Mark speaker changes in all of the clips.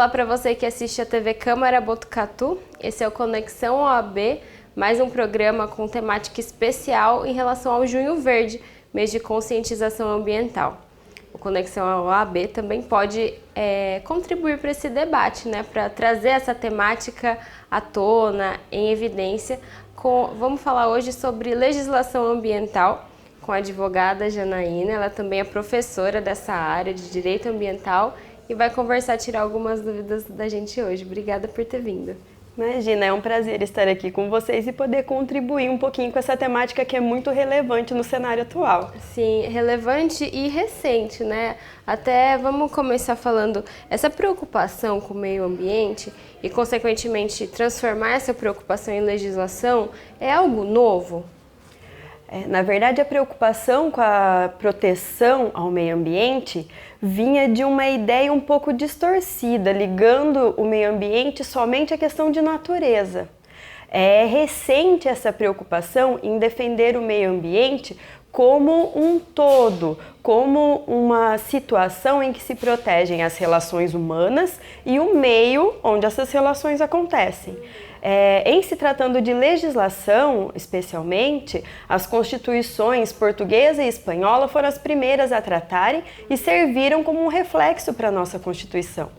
Speaker 1: Olá para você que assiste a TV Câmara Botucatu. Esse é o Conexão OAB, mais um programa com temática especial em relação ao Junho Verde, mês de conscientização ambiental. O Conexão OAB também pode contribuir para esse debate, né, para trazer essa temática à tona, em evidência. Vamos falar hoje sobre legislação ambiental com a advogada Janaína. Ela também é professora dessa área de direito ambiental e vai conversar, tirar algumas dúvidas da gente hoje. Obrigada por ter vindo.
Speaker 2: Imagina, é um prazer estar aqui com vocês e poder contribuir um pouquinho com essa temática que é muito relevante no cenário atual.
Speaker 1: Sim, relevante e recente, né? Até vamos começar falando, essa preocupação com o meio ambiente e, consequentemente, transformar essa preocupação em legislação é algo novo?
Speaker 2: Na verdade, a preocupação com a proteção ao meio ambiente vinha de uma ideia um pouco distorcida, ligando o meio ambiente somente à questão de natureza. É recente essa preocupação em defender o meio ambiente como um todo, como uma situação em que se protegem as relações humanas e o meio onde essas relações acontecem. Em se tratando de legislação, especialmente, as constituições portuguesa e espanhola foram as primeiras a tratarem e serviram como um reflexo para a nossa Constituição.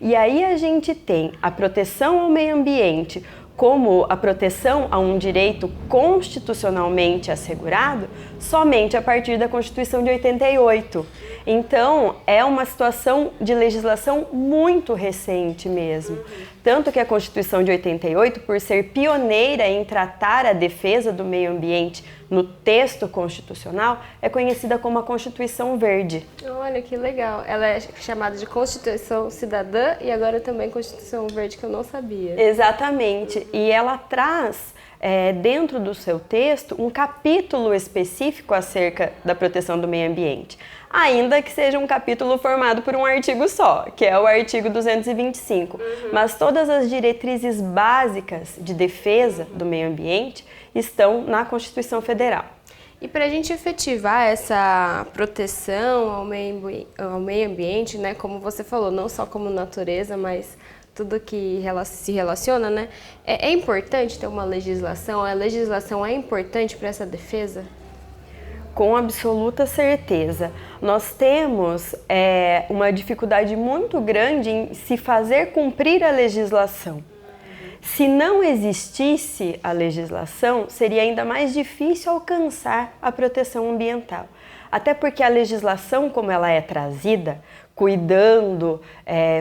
Speaker 2: E aí a gente tem a proteção ao meio ambiente como a proteção a um direito constitucionalmente assegurado somente a partir da Constituição de 88. Então, é uma situação de legislação muito recente mesmo. Tanto que a Constituição de 88, por ser pioneira em tratar a defesa do meio ambiente no texto constitucional, é conhecida como a Constituição Verde.
Speaker 1: Olha que legal. Ela é chamada de Constituição Cidadã e agora também Constituição Verde, que eu não sabia.
Speaker 2: Exatamente. E ela traz dentro do seu texto um capítulo específico acerca da proteção do meio ambiente, ainda que seja um capítulo formado por um artigo só, que é o artigo 225. Mas todas as diretrizes básicas de defesa do meio ambiente estão na Constituição Federal.
Speaker 1: E para a gente efetivar essa proteção ao meio ambiente, né, como você falou, não só como natureza, mas tudo que se relaciona, né? É importante ter uma legislação? A legislação é importante para essa defesa?
Speaker 2: Com absoluta certeza. Nós temos uma dificuldade muito grande em se fazer cumprir a legislação. Se não existisse a legislação, seria ainda mais difícil alcançar a proteção ambiental. Até porque a legislação, como ela é trazida, cuidando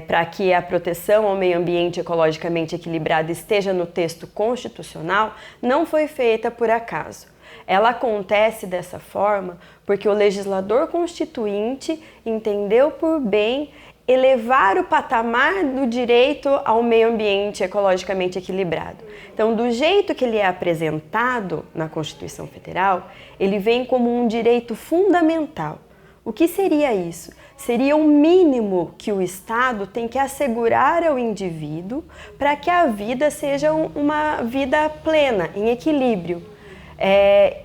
Speaker 2: para que a proteção ao meio ambiente ecologicamente equilibrado esteja no texto constitucional, não foi feita por acaso. Ela acontece dessa forma porque o legislador constituinte entendeu por bem elevar o patamar do direito ao meio ambiente ecologicamente equilibrado. Então, do jeito que ele é apresentado na Constituição Federal, ele vem como um direito fundamental. O que seria isso? Seria o mínimo que o Estado tem que assegurar ao indivíduo para que a vida seja uma vida plena, em equilíbrio.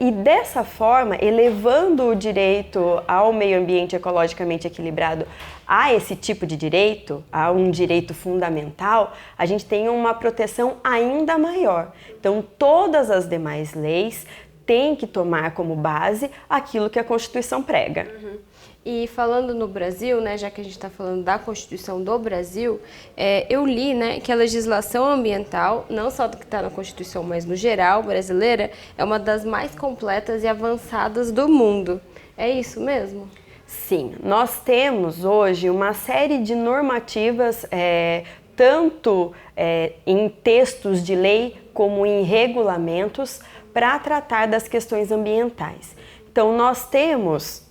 Speaker 2: E dessa forma, elevando o direito ao meio ambiente ecologicamente equilibrado a esse tipo de direito, a um direito fundamental, a gente tem uma proteção ainda maior. Então, todas as demais leis têm que tomar como base aquilo que a Constituição prega.
Speaker 1: E falando no Brasil, né, já que a gente está falando da Constituição do Brasil, eu li, né, que a legislação ambiental, não só do que está na Constituição, mas no geral brasileira, é uma das mais completas e avançadas do mundo. É isso mesmo?
Speaker 2: Sim, nós temos hoje uma série de normativas, tanto em textos de lei como em regulamentos, para tratar das questões ambientais. Então, nós temos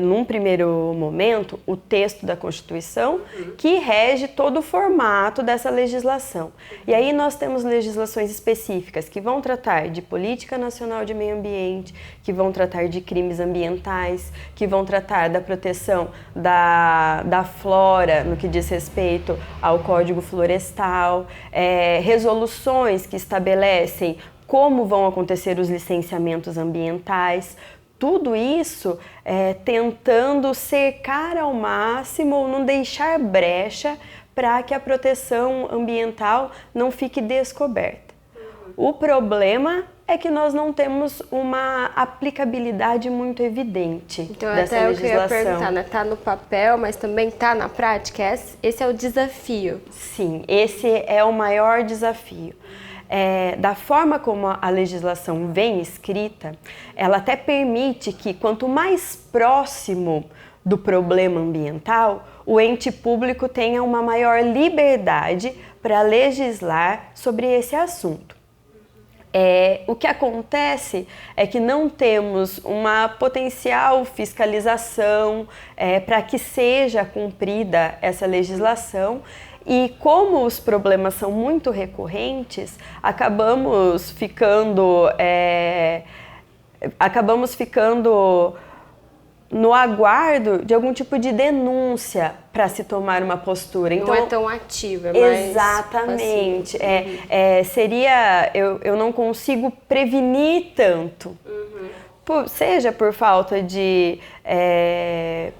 Speaker 2: num primeiro momento, o texto da Constituição, que rege todo o formato dessa legislação. E aí nós temos legislações específicas que vão tratar de política nacional de meio ambiente, que vão tratar de crimes ambientais, que vão tratar da proteção da flora no que diz respeito ao Código Florestal, resoluções que estabelecem como vão acontecer os licenciamentos ambientais. Tudo isso tentando cercar ao máximo ou não deixar brecha para que a proteção ambiental não fique descoberta. O problema é que nós não temos uma aplicabilidade muito evidente
Speaker 1: então,
Speaker 2: dessa
Speaker 1: até
Speaker 2: legislação.
Speaker 1: Eu queria perguntar, né? Tá no papel, mas também tá na prática? Esse é o desafio.
Speaker 2: Sim, esse é o maior desafio. Da forma como a legislação vem escrita, ela até permite que quanto mais próximo do problema ambiental, o ente público tenha uma maior liberdade para legislar sobre esse assunto. O que acontece é que não temos uma potencial fiscalização para que seja cumprida essa legislação. E como os problemas são muito recorrentes, acabamos ficando no aguardo de algum tipo de denúncia para se tomar uma postura.
Speaker 1: Então, não é tão ativa, é mais
Speaker 2: exatamente. Eu não consigo prevenir tanto. Seja por falta de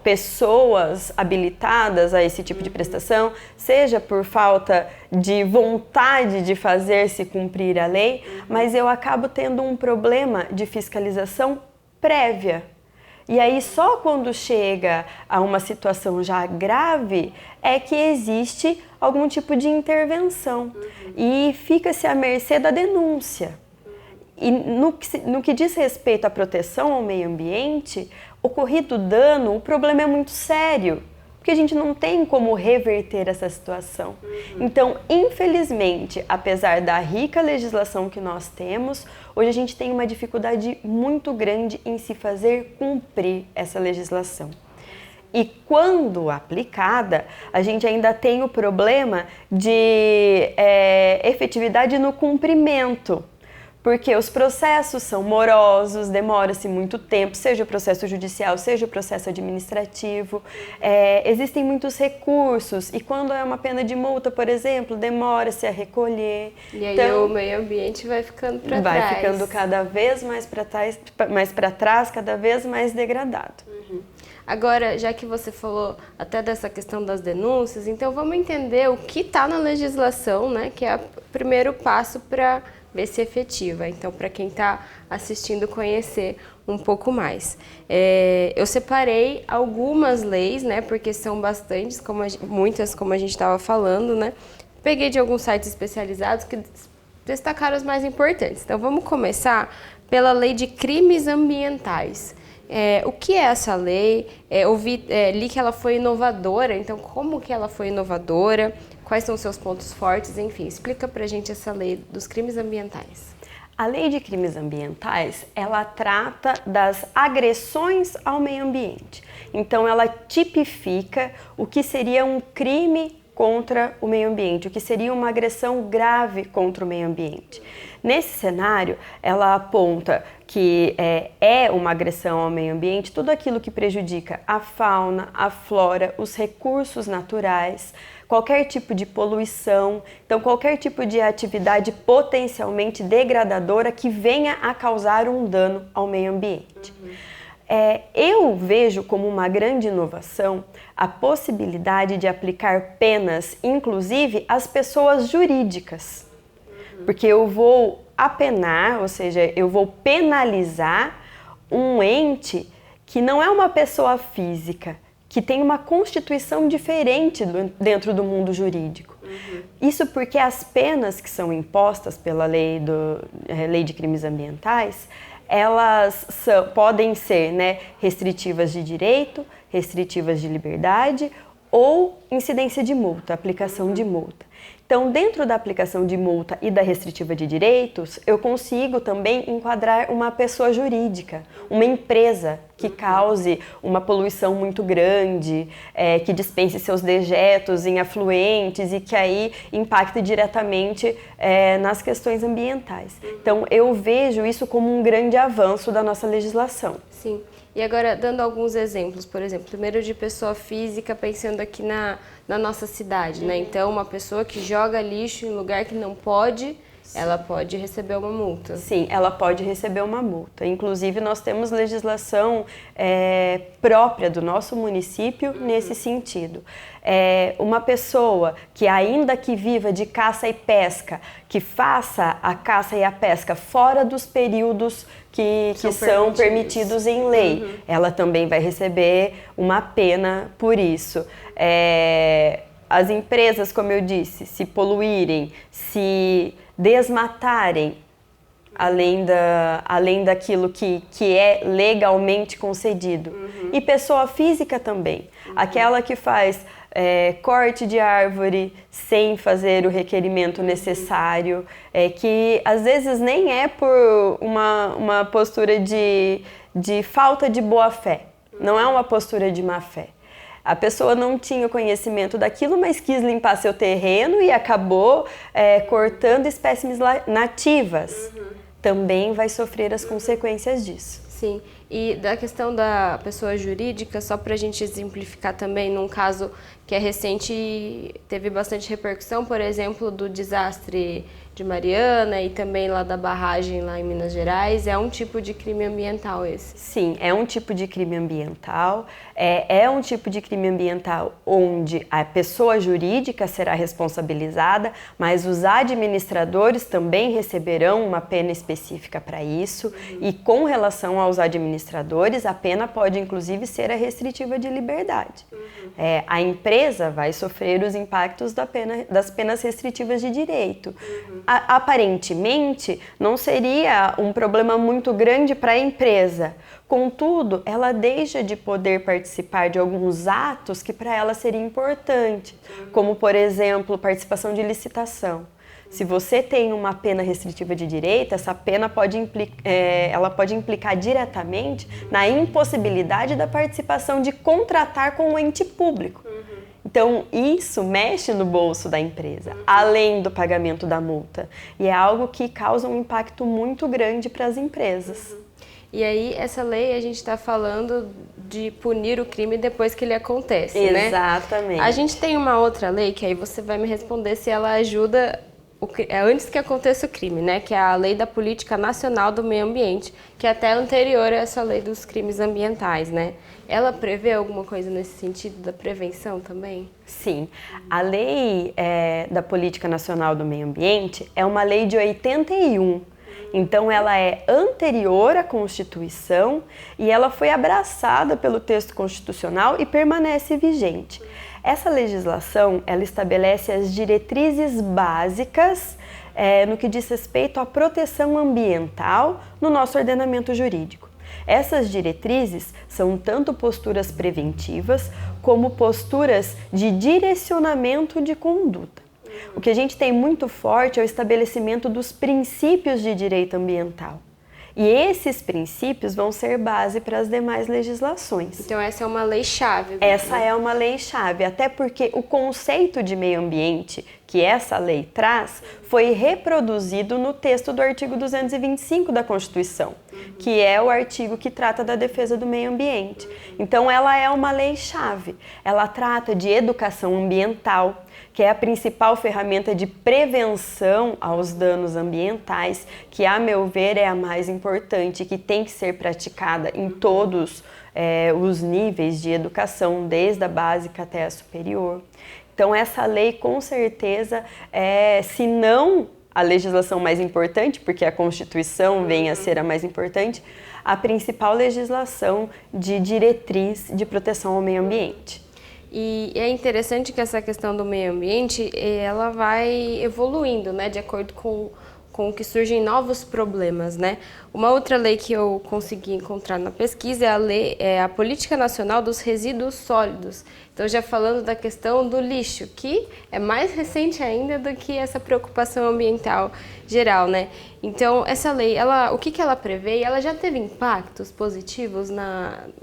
Speaker 2: pessoas habilitadas a esse tipo de prestação, seja por falta de vontade de fazer-se cumprir a lei, mas eu acabo tendo um problema de fiscalização prévia. E aí só quando chega a uma situação já grave é que existe algum tipo de intervenção e fica-se à mercê da denúncia. E no que diz respeito à proteção ao meio ambiente, ocorrido dano, o problema é muito sério, porque a gente não tem como reverter essa situação. Então, infelizmente, apesar da rica legislação que nós temos, hoje a gente tem uma dificuldade muito grande em se fazer cumprir essa legislação. E quando aplicada, a gente ainda tem o problema de efetividade no cumprimento. Porque os processos são morosos, demora-se muito tempo, seja o processo judicial, seja o processo administrativo. Existem muitos recursos e quando é uma pena de multa, por exemplo, demora-se a recolher.
Speaker 1: E aí então, o meio ambiente vai ficando para trás.
Speaker 2: Vai ficando cada vez mais para trás, cada vez mais degradado.
Speaker 1: Agora, já que você falou até dessa questão das denúncias, então vamos entender o que está na legislação, né, que é o primeiro passo para ver se efetiva. Então, para quem está assistindo, conhecer um pouco mais. Eu separei algumas leis, né, porque são bastantes, muitas, como a gente estava falando, né. Peguei de alguns sites especializados que destacaram as mais importantes. Então, vamos começar pela Lei de Crimes Ambientais. O que é essa lei? Li que ela foi inovadora, então como que ela foi inovadora? Quais são os seus pontos fortes? Enfim, explica pra gente essa lei dos crimes ambientais.
Speaker 2: A Lei de Crimes Ambientais, ela trata das agressões ao meio ambiente. Então, ela tipifica o que seria um crime contra o meio ambiente, o que seria uma agressão grave contra o meio ambiente. Nesse cenário, ela aponta que é uma agressão ao meio ambiente tudo aquilo que prejudica a fauna, a flora, os recursos naturais, qualquer tipo de poluição, então qualquer tipo de atividade potencialmente degradadora que venha a causar um dano ao meio ambiente. Eu vejo como uma grande inovação a possibilidade de aplicar penas, inclusive, às pessoas jurídicas. Porque eu vou apenar, ou seja, eu vou penalizar um ente que não é uma pessoa física, que tem uma constituição diferente dentro do mundo jurídico. Isso porque as penas que são impostas pela Lei de Crimes Ambientais, elas podem ser, né, restritivas de direito, restritivas de liberdade ou incidência de multa, aplicação de multa. Então, dentro da aplicação de multa e da restritiva de direitos, eu consigo também enquadrar uma pessoa jurídica, uma empresa que cause uma poluição muito grande, que dispense seus dejetos em afluentes e que aí impacte diretamente nas questões ambientais. Então, eu vejo isso como um grande avanço da nossa legislação.
Speaker 1: Sim. E agora, dando alguns exemplos, por exemplo, primeiro de pessoa física, pensando aqui na nossa cidade, né? Então, uma pessoa que joga lixo em lugar que não pode ela pode receber uma multa.
Speaker 2: Sim, ela pode receber uma multa. Inclusive, nós temos legislação própria do nosso município nesse sentido. Uma pessoa que, ainda que viva de caça e pesca, que faça a caça e a pesca fora dos períodos que são permitidos em lei, ela também vai receber uma pena por isso. As empresas, como eu disse, se poluírem, se desmatarem, além daquilo que é legalmente concedido. E pessoa física também, aquela que faz corte de árvore sem fazer o requerimento necessário, que às vezes nem é por uma postura de falta de boa fé, não é uma postura de má fé. A pessoa não tinha conhecimento daquilo, mas quis limpar seu terreno e acabou cortando espécimes nativas. Também vai sofrer as consequências disso.
Speaker 1: Sim, e da questão da pessoa jurídica, só para a gente exemplificar também, num caso que é recente, teve bastante repercussão, por exemplo, do desastre de Mariana e também lá da barragem lá em Minas Gerais, é um tipo de crime ambiental esse?
Speaker 2: Sim, é um tipo de crime ambiental, é um tipo de crime ambiental onde a pessoa jurídica será responsabilizada, mas os administradores também receberão uma pena específica para isso, e com relação aos administradores, a pena pode inclusive ser a restritiva de liberdade. A empresa vai sofrer os impactos das penas restritivas de direito. Aparentemente, não seria um problema muito grande para a empresa. Contudo, ela deixa de poder participar de alguns atos que para ela seria importante, como, por exemplo, participação de licitação. Se você tem uma pena restritiva de direito, essa pena pode implicar diretamente na impossibilidade da participação de contratar com o ente público. Então, isso mexe no bolso da empresa, além do pagamento da multa. E é algo que causa um impacto muito grande para as empresas.
Speaker 1: E aí, essa lei, a gente está falando de punir o crime depois que ele acontece, né?
Speaker 2: Exatamente.
Speaker 1: A gente tem uma outra lei, que aí você vai me responder se ela ajuda antes que aconteça o crime, né? Que é a Lei da Política Nacional do Meio Ambiente, que é até anterior a essa lei dos crimes ambientais, né? Ela prevê alguma coisa nesse sentido da prevenção também?
Speaker 2: Sim. A Lei da Política Nacional do Meio Ambiente é uma lei de 81. Então, ela é anterior à Constituição e ela foi abraçada pelo texto constitucional e permanece vigente. Essa legislação, ela estabelece as diretrizes básicas no que diz respeito à proteção ambiental no nosso ordenamento jurídico. Essas diretrizes são tanto posturas preventivas como posturas de direcionamento de conduta. O que a gente tem muito forte é o estabelecimento dos princípios de direito ambiental. E esses princípios vão ser base para as demais legislações.
Speaker 1: Então essa é uma lei-chave.
Speaker 2: Essa é uma lei-chave, até porque o conceito de meio ambiente que essa lei traz foi reproduzido no texto do artigo 225 da Constituição, que é o artigo que trata da defesa do meio ambiente. Então ela é uma lei-chave, ela trata de educação ambiental, que é a principal ferramenta de prevenção aos danos ambientais, que, a meu ver, é a mais importante, que tem que ser praticada em todos os níveis de educação, desde a básica até a superior. Então, essa lei, com certeza, se não a legislação mais importante, porque a Constituição vem a ser a mais importante, a principal legislação de diretriz de proteção ao meio ambiente.
Speaker 1: E é interessante que essa questão do meio ambiente, ela vai evoluindo, né, de acordo com o que surgem novos problemas, né? Uma outra lei que eu consegui encontrar na pesquisa é a Política Nacional dos Resíduos Sólidos. Então, já falando da questão do lixo, que é mais recente ainda do que essa preocupação ambiental geral, né? Então, essa lei, o que ela prevê? Ela já teve impactos positivos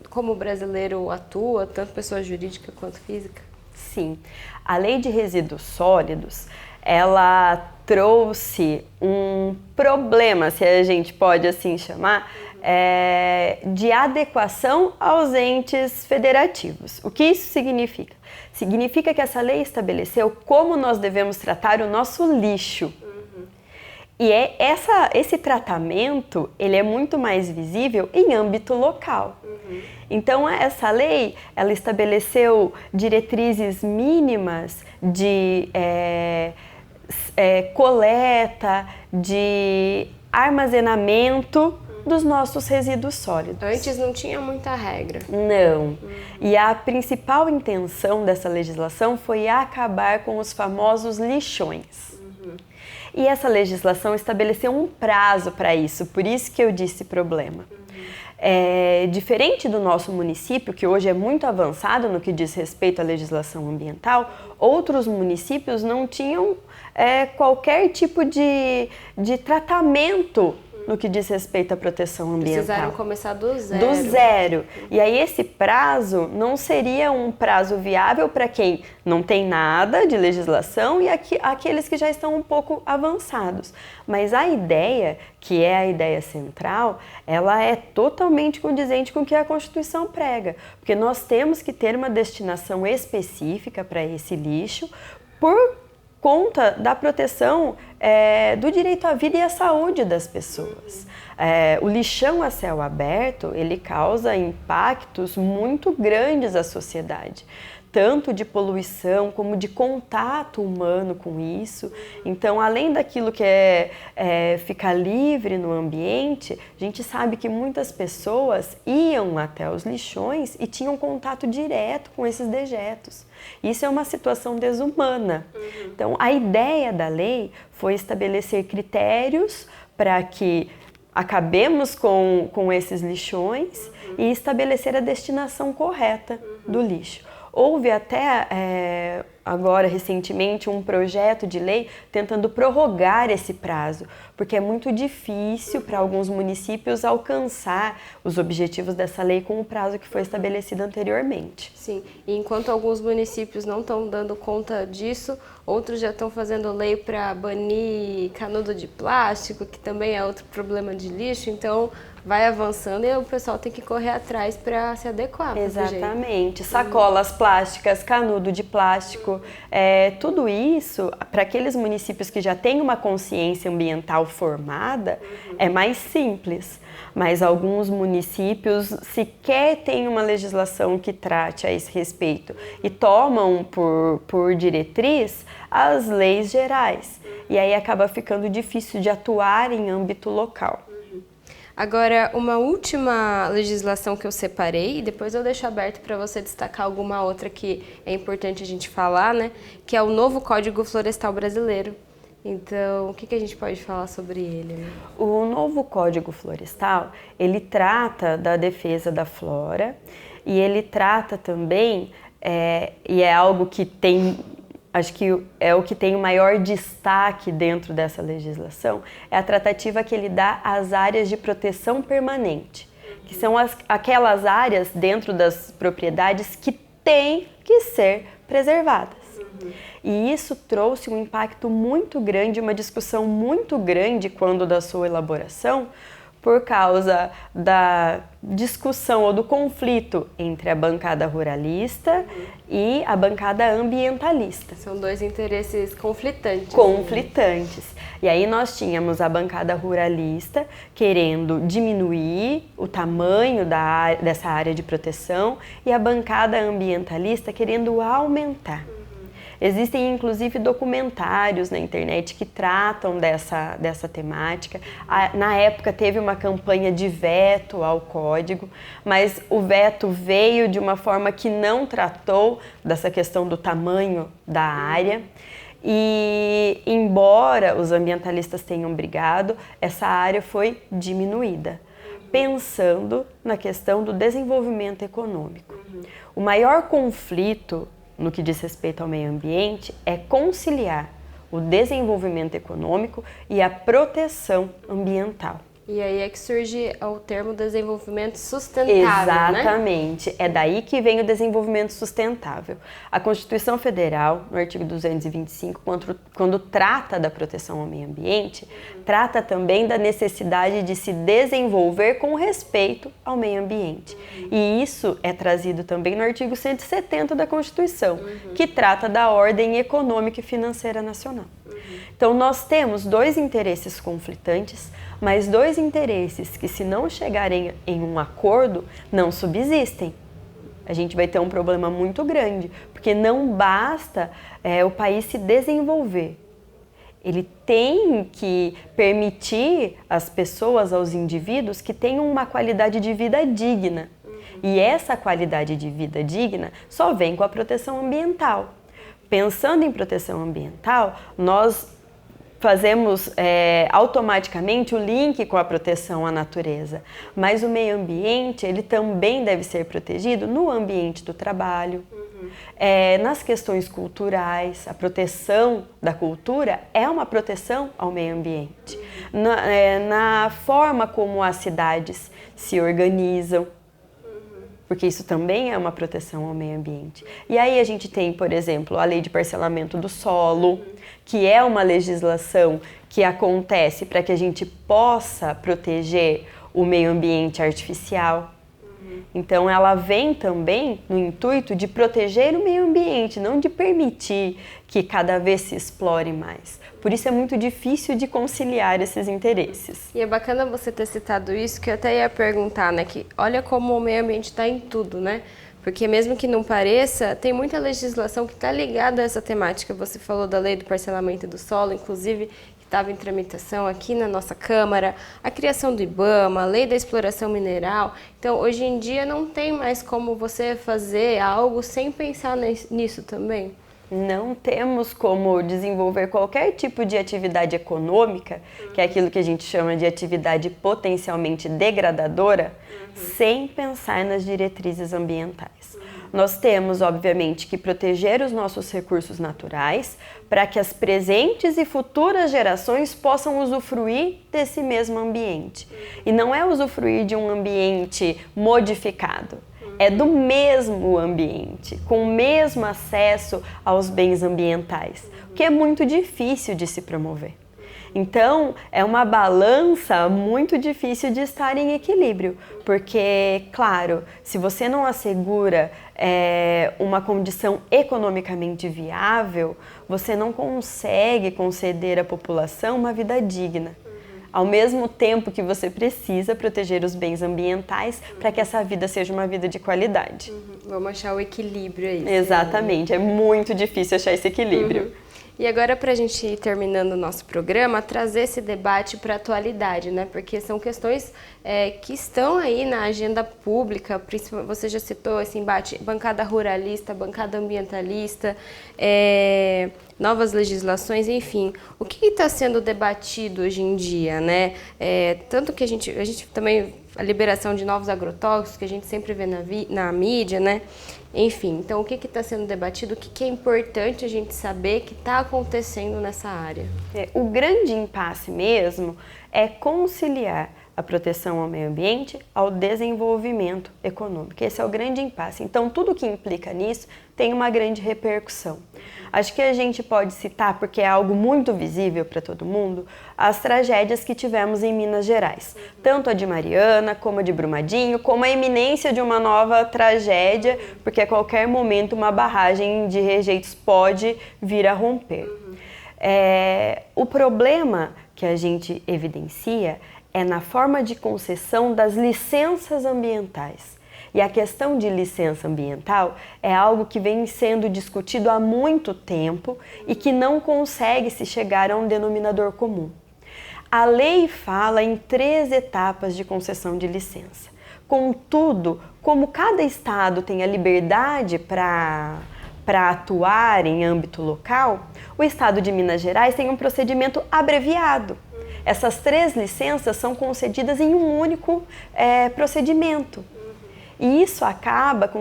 Speaker 1: como o brasileiro atua, tanto pessoa jurídica quanto física?
Speaker 2: Sim. A Lei de Resíduos Sólidos, ela trouxe um problema, se a gente pode assim chamar, de adequação aos entes federativos. O que isso significa? Significa que essa lei estabeleceu como nós devemos tratar o nosso lixo. E esse tratamento, ele é muito mais visível em âmbito local. Então, essa lei, ela estabeleceu diretrizes mínimas de coleta, de armazenamento dos nossos resíduos sólidos.
Speaker 1: Antes não tinha muita regra.
Speaker 2: Não. E a principal intenção dessa legislação foi acabar com os famosos lixões. E essa legislação estabeleceu um prazo para isso, por isso que eu disse problema. Diferente do nosso município, que hoje é muito avançado no que diz respeito à legislação ambiental, outros municípios não tinham qualquer tipo de tratamento no que diz respeito à proteção ambiental.
Speaker 1: Precisaram começar do zero.
Speaker 2: Do zero. E aí esse prazo não seria um prazo viável para quem não tem nada de legislação e aqueles que já estão um pouco avançados. Mas a ideia, que é a ideia central, ela é totalmente condizente com o que a Constituição prega. Porque nós temos que ter uma destinação específica para esse lixo por conta da proteção do direito à vida e à saúde das pessoas. O lixão a céu aberto, ele causa impactos muito grandes à sociedade, tanto de poluição como de contato humano com isso. Então, além daquilo que ficar livre no ambiente, a gente sabe que muitas pessoas iam até os lixões e tinham contato direto com esses dejetos. Isso é uma situação desumana. Então, a ideia da lei foi estabelecer critérios para que acabemos com esses lixões e estabelecer a destinação correta do lixo. Houve até, agora recentemente, um projeto de lei tentando prorrogar esse prazo, porque é muito difícil para alguns municípios alcançar os objetivos dessa lei com o prazo que foi estabelecido anteriormente.
Speaker 1: Sim, e enquanto alguns municípios não estão dando conta disso, outros já estão fazendo lei para banir canudo de plástico, que também é outro problema de lixo, então vai avançando e o pessoal tem que correr atrás para se adequar.
Speaker 2: Exatamente. Sacolas plásticas, canudo de plástico, tudo isso, para aqueles municípios que já têm uma consciência ambiental formada, é mais simples. Mas alguns municípios sequer têm uma legislação que trate a esse respeito e tomam por diretriz as leis gerais. E aí acaba ficando difícil de atuar em âmbito local.
Speaker 1: Agora, uma última legislação que eu separei, e depois eu deixo aberto para você destacar alguma outra que é importante a gente falar, né? Que é o novo Código Florestal Brasileiro. Então, o que a gente pode falar sobre ele, né?
Speaker 2: O novo Código Florestal, ele trata da defesa da flora e ele trata também, e é algo que tem... Acho que é o que tem o maior destaque dentro dessa legislação, é a tratativa que ele dá às áreas de proteção permanente, que são aquelas áreas dentro das propriedades que têm que ser preservadas. E isso trouxe um impacto muito grande, uma discussão muito grande quando da sua elaboração, por causa da discussão ou do conflito entre a bancada ruralista e a bancada ambientalista.
Speaker 1: São dois interesses conflitantes.
Speaker 2: Conflitantes. E aí nós tínhamos a bancada ruralista querendo diminuir o tamanho dessa área de proteção e a bancada ambientalista querendo aumentar. Existem, inclusive, documentários na internet que tratam dessa temática. Na época, teve uma campanha de veto ao código, mas o veto veio de uma forma que não tratou dessa questão do tamanho da área. E, embora os ambientalistas tenham brigado, essa área foi diminuída, pensando na questão do desenvolvimento econômico. O maior conflito no que diz respeito ao meio ambiente, é conciliar o desenvolvimento econômico e a proteção ambiental.
Speaker 1: E aí é que surge o termo desenvolvimento sustentável,
Speaker 2: Exatamente. Né? É daí que vem o desenvolvimento sustentável. A Constituição Federal, no artigo 225, quando trata da proteção ao meio ambiente, trata também da necessidade de se desenvolver com respeito ao meio ambiente. E isso é trazido também no artigo 170 da Constituição, que trata da ordem econômica e financeira nacional. Então nós temos dois interesses conflitantes, mas dois interesses que, se não chegarem em um acordo, não subsistem. A gente vai ter um problema muito grande, porque não basta o país se desenvolver. Ele tem que permitir às pessoas, aos indivíduos, que tenham uma qualidade de vida digna. E essa qualidade de vida digna só vem com a proteção ambiental. Pensando em proteção ambiental, nós fazemos automaticamente o link com a proteção à natureza. Mas o meio ambiente, ele também deve ser protegido no ambiente do trabalho, nas questões culturais. A proteção da cultura é uma proteção ao meio ambiente. Na forma como as cidades se organizam, porque isso também é uma proteção ao meio ambiente. E aí a gente tem, por exemplo, a Lei de Parcelamento do Solo, que é uma legislação que acontece para que a gente possa proteger o meio ambiente artificial. Então ela vem também no intuito de proteger o meio ambiente, não de permitir que cada vez se explore mais. Por isso é muito difícil de conciliar esses interesses.
Speaker 1: E é bacana você ter citado isso, que eu até ia perguntar, né? Que olha como o meio ambiente está em tudo, né? Porque mesmo que não pareça, tem muita legislação que está ligada a essa temática. Você falou da Lei do Parcelamento do Solo, inclusive, que estava em tramitação aqui na nossa Câmara, a criação do IBAMA, a Lei da Exploração Mineral. Então, hoje em dia, não tem mais como você fazer algo sem pensar nisso também.
Speaker 2: Não temos como desenvolver qualquer tipo de atividade econômica, que é aquilo que a gente chama de atividade potencialmente degradadora, sem pensar nas diretrizes ambientais. Nós temos, obviamente, que proteger os nossos recursos naturais para que as presentes e futuras gerações possam usufruir desse mesmo ambiente. E não é usufruir de um ambiente modificado. É do mesmo ambiente, com o mesmo acesso aos bens ambientais, o que é muito difícil de se promover. Então, é uma balança muito difícil de estar em equilíbrio, porque, claro, se você não assegura uma condição economicamente viável, você não consegue conceder à população uma vida digna. Ao mesmo tempo que você precisa proteger os bens ambientais para que essa vida seja uma vida de qualidade.
Speaker 1: Vamos achar o equilíbrio aí.
Speaker 2: Exatamente, é muito difícil achar esse equilíbrio.
Speaker 1: E agora, para a gente ir terminando o nosso programa, trazer esse debate para a atualidade, né? Porque são questões que estão aí na agenda pública, principalmente, você já citou esse embate, bancada ruralista, bancada ambientalista, novas legislações, enfim. O que está sendo debatido hoje em dia, né? Tanto que a gente também, a liberação de novos agrotóxicos, que a gente sempre vê na mídia, né? Enfim, então o que está sendo debatido, o que é importante a gente saber que está acontecendo nessa área?
Speaker 2: O grande impasse mesmo é conciliar a proteção ao meio ambiente ao desenvolvimento econômico. Esse é o grande impasse. Então, tudo que implica nisso tem uma grande repercussão. Acho que a gente pode citar, porque é algo muito visível para todo mundo, as tragédias que tivemos em Minas Gerais. Tanto a de Mariana, como a de Brumadinho, como a iminência de uma nova tragédia, porque a qualquer momento uma barragem de rejeitos pode vir a romper. O problema que a gente evidencia é na forma de concessão das licenças ambientais. E a questão de licença ambiental é algo que vem sendo discutido há muito tempo e que não consegue se chegar a um denominador comum. A lei fala em 3 etapas de concessão de licença. Contudo, como cada estado tem a liberdade para atuar em âmbito local, o estado de Minas Gerais tem um procedimento abreviado. Essas 3 licenças são concedidas em um único procedimento. E isso acaba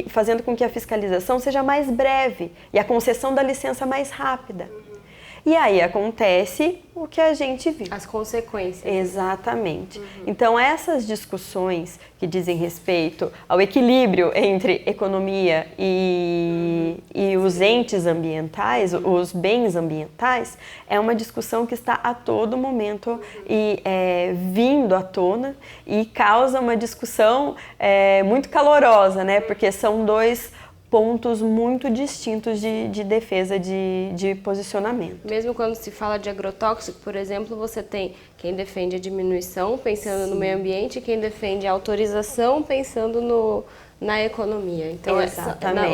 Speaker 2: fazendo com que a fiscalização seja mais breve e a concessão da licença mais rápida. E aí acontece o que a gente viu.
Speaker 1: As consequências.
Speaker 2: Exatamente. Então essas discussões que dizem respeito ao equilíbrio entre economia e os entes ambientais, os bens ambientais, é uma discussão que está a todo momento vindo à tona e causa uma discussão muito calorosa, né? Porque são dois pontos muito distintos de defesa de posicionamento.
Speaker 1: Mesmo quando se fala de agrotóxico, por exemplo, você tem quem defende a diminuição pensando no meio ambiente e quem defende a autorização pensando na economia. Então,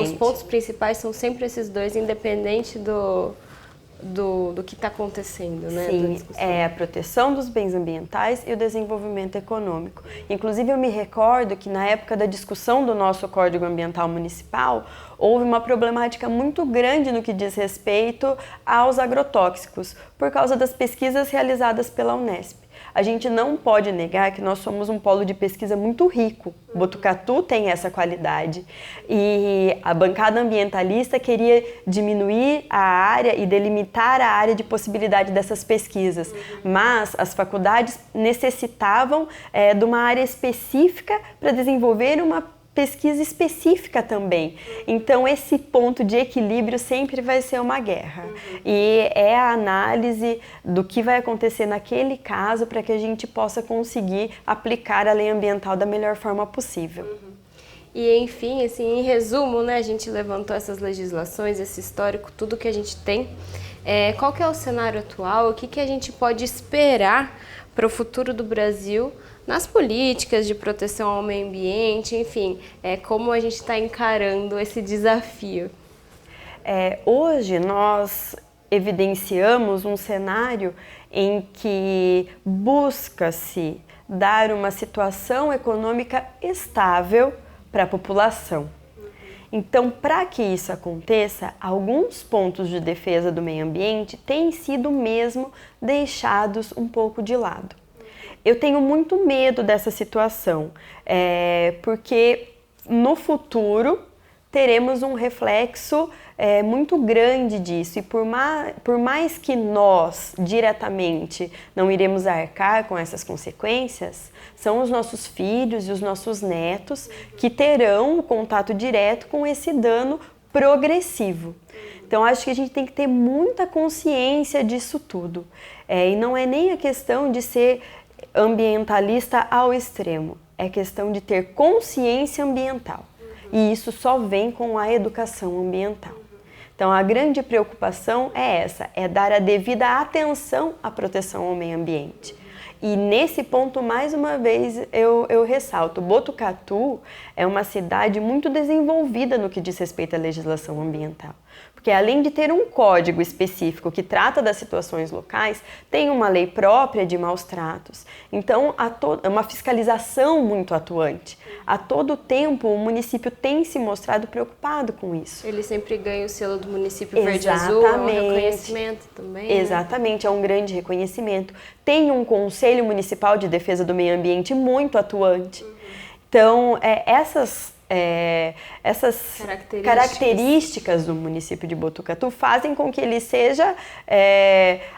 Speaker 1: os pontos principais são sempre esses dois, independente do que está acontecendo, né?
Speaker 2: Sim, é a proteção dos bens ambientais e o desenvolvimento econômico. Inclusive, eu me recordo que na época da discussão do nosso Código Ambiental Municipal, houve uma problemática muito grande no que diz respeito aos agrotóxicos, por causa das pesquisas realizadas pela Unesp. A gente não pode negar que nós somos um polo de pesquisa muito rico. Botucatu tem essa qualidade e a bancada ambientalista queria diminuir a área e delimitar a área de possibilidade dessas pesquisas, mas as faculdades necessitavam de uma área específica para desenvolver uma pesquisa específica também. Então, esse ponto de equilíbrio sempre vai ser uma guerra. E é a análise do que vai acontecer naquele caso para que a gente possa conseguir aplicar a lei ambiental da melhor forma possível.
Speaker 1: E, enfim, assim, em resumo, né, a gente levantou essas legislações, esse histórico, tudo que a gente tem. Qual que é o cenário atual? O que a gente pode esperar para o futuro do Brasil nas políticas de proteção ao meio ambiente, enfim, como a gente está encarando esse desafio?
Speaker 2: Hoje nós evidenciamos um cenário em que busca-se dar uma situação econômica estável para a população. Então, para que isso aconteça, alguns pontos de defesa do meio ambiente têm sido mesmo deixados um pouco de lado. Eu tenho muito medo dessa situação, porque no futuro teremos um reflexo muito grande disso e por mais que nós diretamente não iremos arcar com essas consequências, são os nossos filhos e os nossos netos que terão o contato direto com esse dano progressivo. Então, acho que a gente tem que ter muita consciência disso tudo. E não é nem a questão de ser ambientalista ao extremo, é questão de ter consciência ambiental. E isso só vem com a educação ambiental. Então, a grande preocupação é essa, é dar a devida atenção à proteção ao meio ambiente. E nesse ponto, mais uma vez, eu ressalto, Botucatu é uma cidade muito desenvolvida no que diz respeito à legislação ambiental. Porque além de ter um código específico que trata das situações locais, tem uma lei própria de maus tratos. Então, é uma fiscalização muito atuante. A todo tempo, o município tem se mostrado preocupado com isso.
Speaker 1: Ele sempre ganha o selo do município verde-azul, é um reconhecimento também.
Speaker 2: Exatamente, é um grande reconhecimento. Tem um Conselho Municipal de Defesa do Meio Ambiente muito atuante. Então, essas características do município de Botucatu fazem com que ele seja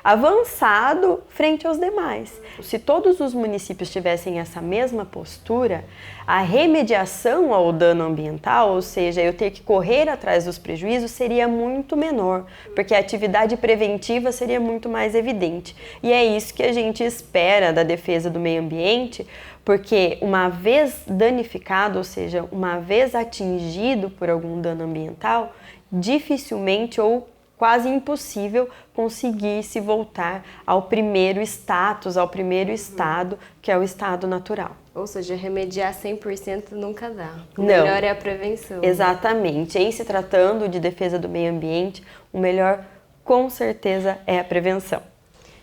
Speaker 2: avançado frente aos demais. Se todos os municípios tivessem essa mesma postura, a remediação ao dano ambiental, ou seja, eu ter que correr atrás dos prejuízos, seria muito menor, porque a atividade preventiva seria muito mais evidente. E é isso que a gente espera da defesa do meio ambiente, porque uma vez danificado, ou seja, uma vez atingido por algum dano ambiental, dificilmente ou quase impossível conseguir se voltar ao primeiro status, ao primeiro estado, que é o estado natural.
Speaker 1: Ou seja, remediar 100% nunca dá. O
Speaker 2: Não.
Speaker 1: melhor é a prevenção.
Speaker 2: Exatamente. Em se tratando de defesa do meio ambiente, o melhor, com certeza, é a prevenção.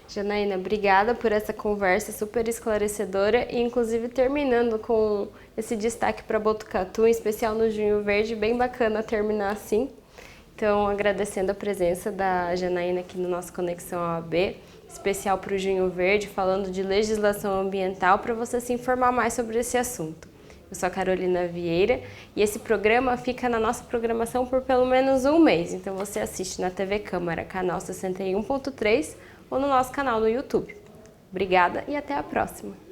Speaker 1: Janaína, obrigada por essa conversa super esclarecedora e inclusive terminando com esse destaque para Botucatu, em especial no Junho Verde, bem bacana terminar assim. Então, agradecendo a presença da Janaína aqui no nosso Conexão OAB, especial para o Junho Verde, falando de legislação ambiental para você se informar mais sobre esse assunto. Eu sou a Carolina Vieira e esse programa fica na nossa programação por pelo menos um mês. Então, você assiste na TV Câmara, canal 61.3, ou no nosso canal no YouTube. Obrigada e até a próxima!